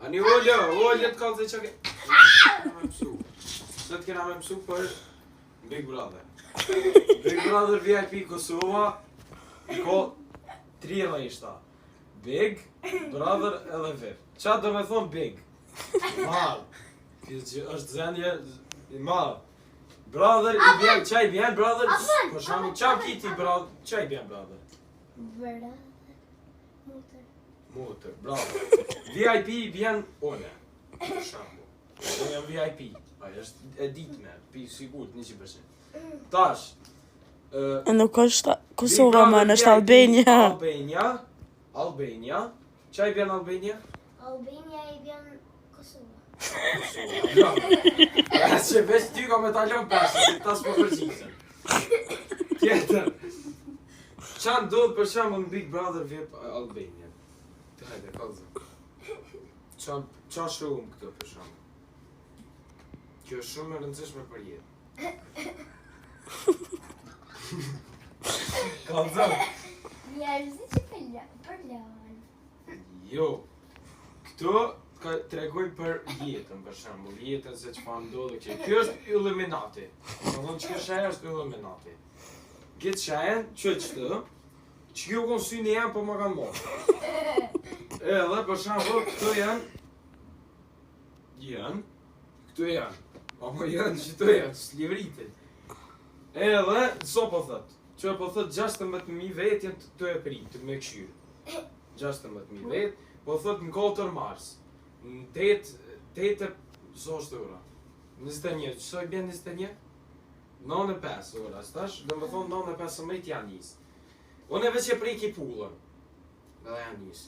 Ani olja të kalë që ke... Sot kena me mësu për Big Brother. Big Brother VIP Kosova i ko 3 ishta. Big Brother edhe VIP. Qa do me thonë Big? Malë. Është zendje malë. Brother i bjen, qa i bjen brother? Për shamu, qa kiti brother? Qa i bjen brother? Motor, bravo. VIP i bjen one. Për shamu. Unë jam VIP. Aja është e ditme, pi sigurt 100%. Tash. Nuk është Kosova më, është Albania. Albania. Qa i bjen Albania? Albania i bjen Kosova. Ja, që veç ty ka me talon pesë, si ta s'po përgjithën. Tjetër. Qa ndodhë për shamë në Big Brother VIP Albania? Të hajde, kalëzë. Qa shumë këtë për shamë? Kjo është shumë e rëndësishme për jetë. Kalëzë. Njerëzit që përlojnë. Jo. Këto tregoj për jetën, për shembull, jetën se çfarë ndodhi që kjo është Illuminati. Domethënë çka shaja është Illuminati. Gjithë shajen, çështë, që ju kon syni janë po më kanë marrë. Edhe për shembull, këto janë. Këto janë. Apo janë çto janë, slivritë. Edhe so po thot. Që po thot 16.000 vet janë të e pritë me këshirë. 16.000 vet, po thot në 4 mars. Në 8 so është ora. 21, qëso i bjen 21? 9.5 ora, stash, dhe më thonë 9.15 janë njësë. Unë e veç e prej ki pullën, dhe janë njësë.